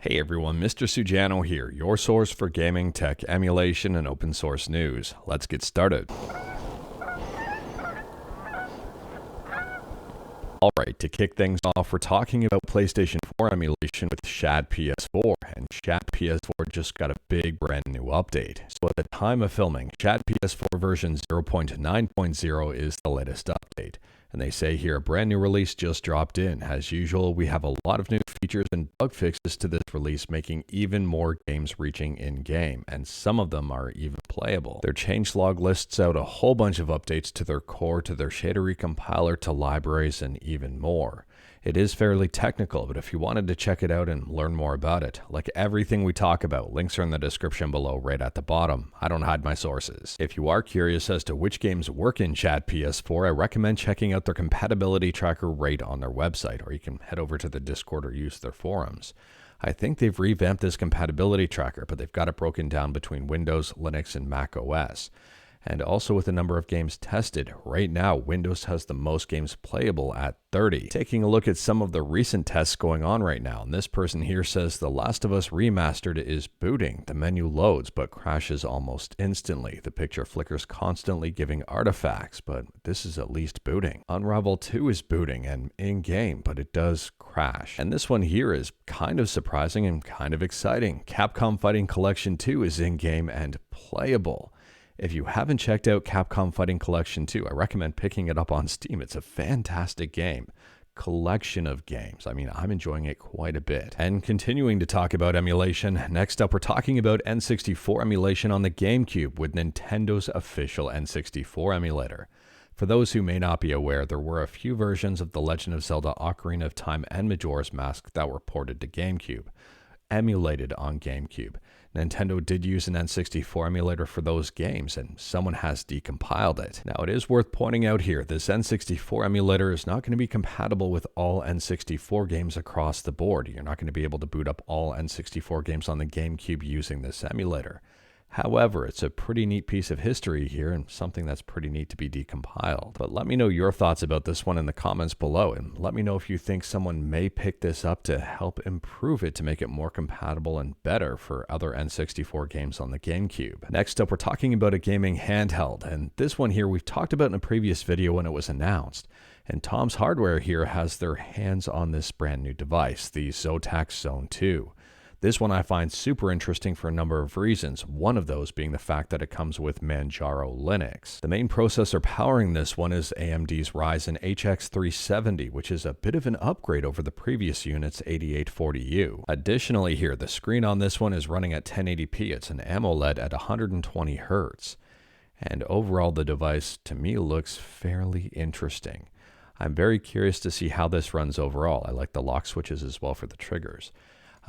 Hey everyone, Mr. Sujano here, your source for gaming, tech, emulation, and open source news. Let's get started. Alright, to kick things off, we're talking about PlayStation 4 emulation with ShadPS4, and ShadPS4 just got a big brand new update. So at the time of filming, ShadPS4 version 0.9.0 is the latest update. And they say here a brand new release just dropped in. As usual, we have a lot of new features and bug fixes to this release, making even more games reaching in-game, and some of them are even playable. Their changelog lists out a whole bunch of updates to their core, to their shader recompiler, to libraries, and even more. It is fairly technical, but if you wanted to check it out and learn more about it, like everything we talk about, links are in the description below right at the bottom. I don't hide my sources. If you are curious as to which games work in ShadPS4, I recommend checking out their compatibility tracker right on their website, or you can head over to the Discord or use their forums. I think they've revamped this compatibility tracker, but they've got it broken down between Windows, Linux, and Mac OS. And also with the number of games tested, right now Windows has the most games playable at 30. Taking a look at some of the recent tests going on right now, and this person here says The Last of Us Remastered is booting. The menu loads but crashes almost instantly. The picture flickers constantly, giving artifacts, but this is at least booting. Unravel 2 is booting and in-game, but it does crash. And this one here is kind of surprising and kind of exciting. Capcom Fighting Collection 2 is in-game and playable. If you haven't checked out Capcom Fighting Collection 2, I recommend picking it up on Steam. It's a fantastic game. Collection of games. I mean, I'm enjoying it quite a bit. And continuing to talk about emulation, next up we're talking about N64 emulation on the GameCube with Nintendo's official N64 emulator. For those who may not be aware, there were a few versions of The Legend of Zelda Ocarina of Time and Majora's Mask that were ported to GameCube, emulated on GameCube. Nintendo did use an N64 emulator for those games, and someone has decompiled it. Now, it is worth pointing out here, this N64 emulator is not going to be compatible with all N64 games across the board. You're not going to be able to boot up all N64 games on the GameCube using this emulator. However, it's a pretty neat piece of history here and something that's pretty neat to be decompiled. But let me know your thoughts about this one in the comments below, and let me know if you think someone may pick this up to help improve it to make it more compatible and better for other N64 games on the GameCube. Next up, we're talking about a gaming handheld, and this one here we've talked about in a previous video when it was announced. And Tom's Hardware here has their hands on this brand new device, the Zotac Zone 2. This one I find super interesting for a number of reasons, one of those being the fact that it comes with Manjaro Linux. The main processor powering this one is AMD's Ryzen HX 370, which is a bit of an upgrade over the previous unit's 8840U. Additionally here, the screen on this one is running at 1080p. It's an AMOLED at 120 Hz. And overall, the device to me looks fairly interesting. I'm very curious to see how this runs overall. I like the lock switches as well for the triggers.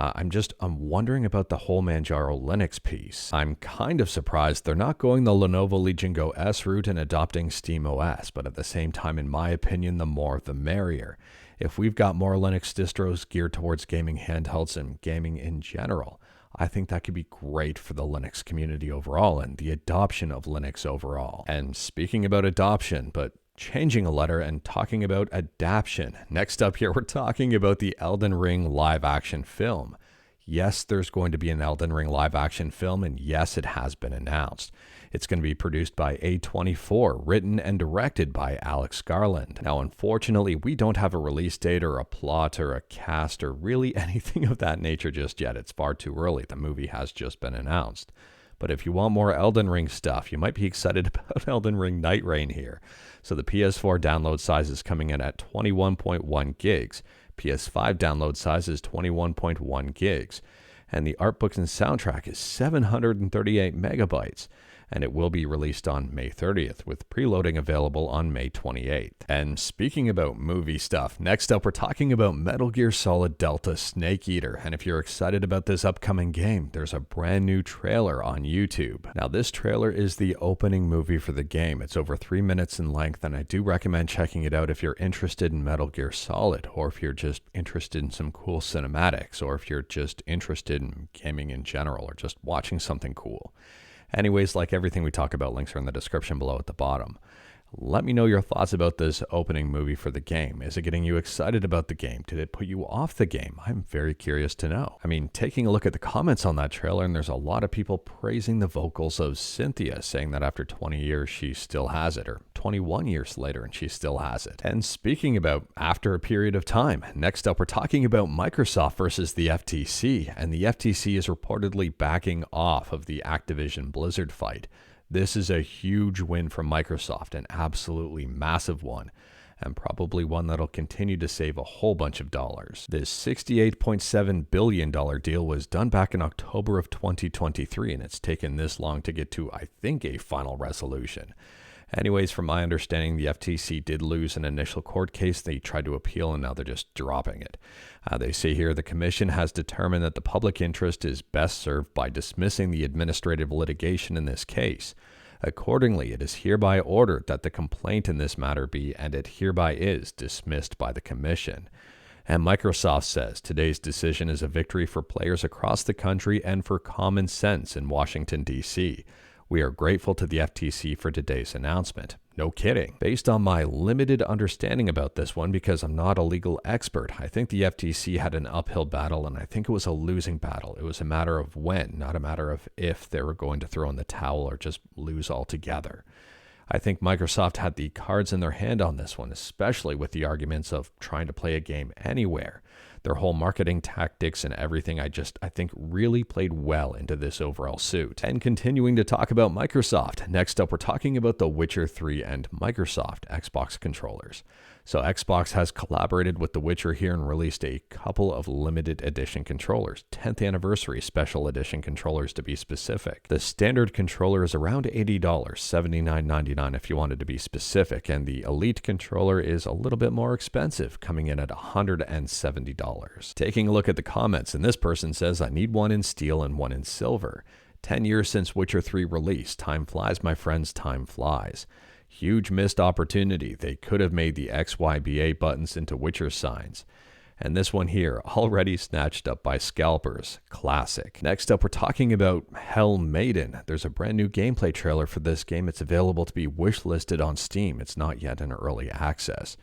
I'm wondering about the whole Manjaro Linux piece. I'm kind of surprised they're not going the Lenovo Legion Go S route and adopting SteamOS, but at the same time, in my opinion, the more the merrier. If we've got more Linux distros geared towards gaming handhelds and gaming in general, I think that could be great for the Linux community overall and the adoption of Linux overall. And speaking about adoption, but changing a letter and talking about adaption. Next up here, we're talking about the Elden Ring live action film. Yes, there's going to be an Elden Ring live action film, and yes, it has been announced. It's going to be produced by A24, written and directed by Alex Garland. Now, unfortunately, we don't have a release date or a plot or a cast or really anything of that nature just yet. It's far too early. The movie has just been announced. But if you want more Elden Ring stuff, you might be excited about Elden Ring Night Rain here. So the PS4 download size is coming in at 21.1 gigs. PS5 download size is 21.1 gigs. And the art book and soundtrack is 738 megabytes. And it will be released on May 30th, with preloading available on May 28th. And speaking about movie stuff, next up we're talking about Metal Gear Solid Delta Snake Eater. And if you're excited about this upcoming game, there's a brand new trailer on YouTube. Now this trailer is the opening movie for the game. It's over 3 minutes in length, and I do recommend checking it out if you're interested in Metal Gear Solid, or if you're just interested in some cool cinematics, or if you're just interested in gaming in general, or just watching something cool. Anyways, like everything we talk about, links are in the description below at the bottom. Let me know your thoughts about this opening movie for the game. Is it getting you excited about the game? Did it put you off the game? I'm very curious to know. I mean, taking a look at the comments on that trailer, and there's a lot of people praising the vocals of Cynthia, saying that after 20 years, she still has it, or 21 years later, and she still has it. And speaking about after a period of time, next up, we're talking about Microsoft versus the FTC, and the FTC is reportedly backing off of the Activision Blizzard fight. This is a huge win for Microsoft, an absolutely massive one, and probably one that'll continue to save a whole bunch of dollars. This $68.7 billion deal was done back in October of 2023, and it's taken this long to get to, I think, a final resolution. Anyways, from my understanding, the FTC did lose an initial court case. They tried to appeal, and now they're just dropping it. They say here the commission has determined that the public interest is best served by dismissing the administrative litigation in this case. Accordingly, it is hereby ordered that the complaint in this matter be, and it hereby is, dismissed by the commission. And Microsoft says today's decision is a victory for players across the country and for common sense in Washington, D.C. We are grateful to the FTC for today's announcement. No kidding. Based on my limited understanding about this one, because I'm not a legal expert, I think the FTC had an uphill battle, and I think it was a losing battle. It was a matter of when, not a matter of if they were going to throw in the towel or just lose altogether. I think Microsoft had the cards in their hand on this one, especially with the arguments of trying to play a game anywhere. Their whole marketing tactics and everything, I think really played well into this overall suit. And continuing to talk about Microsoft, next up we're talking about The Witcher 3 and Microsoft Xbox controllers. So Xbox has collaborated with The Witcher here and released a couple of limited edition controllers, 10th anniversary special edition controllers to be specific. The standard controller is around $80, $79.99 if you wanted to be specific, and the Elite controller is a little bit more expensive, coming in at $170. Taking a look at the comments, and this person says, I need one in steel and one in silver. 10 years since Witcher 3 release. Time flies, my friends, time flies. Huge missed opportunity. They could have made the XYBA buttons into Witcher signs. And this one here, already snatched up by scalpers. Classic. Next up, we're talking about Maiden. There's a brand new gameplay trailer for this game. It's available to be wishlisted on Steam. It's not yet in early access.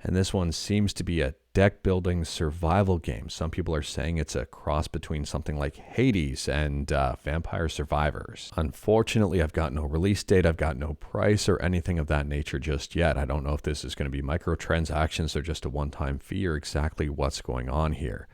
And this one seems to be a deck-building survival game. Some people are saying it's a cross between something like Hades and Vampire Survivors. Unfortunately, I've got no release date, I've got no price or anything of that nature just yet. I don't know if this is going to be microtransactions or just a one-time fee or exactly what's going on here.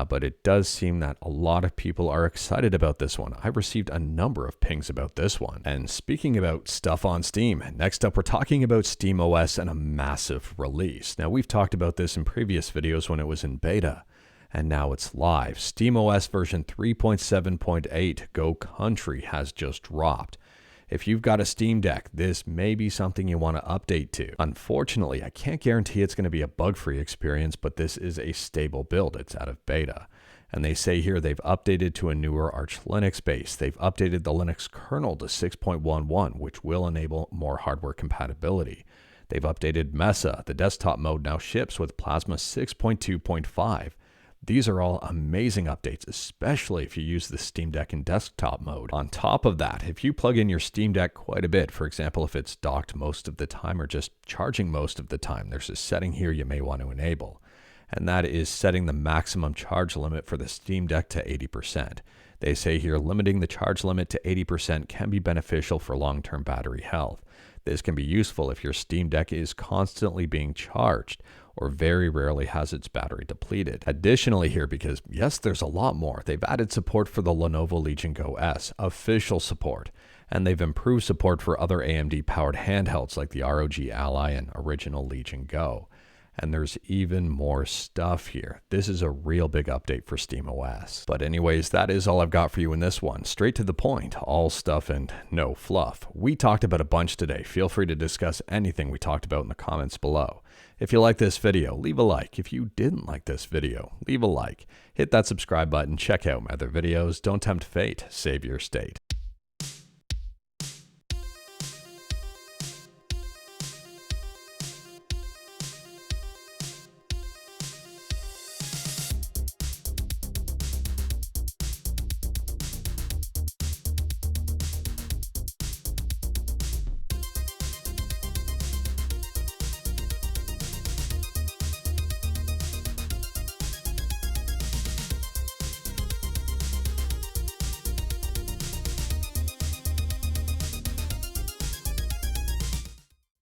But it does seem that a lot of people are excited about this one. I've received a number of pings about this one. And speaking about stuff on Steam, next up we're talking about SteamOS and a massive release. Now we've talked about this in previous videos when it was in beta, and now it's live. SteamOS version 3.7.8 Go Country has just dropped. If you've got a Steam Deck, this may be something you want to update to. Unfortunately, I can't guarantee it's going to be a bug-free experience, but this is a stable build. It's out of beta. And they say here they've updated to a newer Arch Linux base. They've updated the Linux kernel to 6.11, which will enable more hardware compatibility. They've updated Mesa. The desktop mode now ships with Plasma 6.2.5. These are all amazing updates, especially if you use the Steam Deck in desktop mode. On top of that, if you plug in your Steam Deck quite a bit, for example, if it's docked most of the time or just charging most of the time, there's a setting here you may want to enable. And that is setting the maximum charge limit for the Steam Deck to 80%. They say here limiting the charge limit to 80% can be beneficial for long-term battery health. This can be useful if your Steam Deck is constantly being charged or very rarely has its battery depleted. Additionally here, because yes, there's a lot more, they've added support for the Lenovo Legion Go S, official support, and they've improved support for other AMD-powered handhelds like the ROG Ally and original Legion Go. And there's even more stuff here. This is a real big update for SteamOS. But anyways, that is all I've got for you in this one. Straight to the point, all stuff and no fluff. We talked about a bunch today. Feel free to discuss anything we talked about in the comments below. If you like this video, leave a like. If you didn't like this video, leave a like. Hit that subscribe button, check out my other videos. Don't tempt fate, save your state.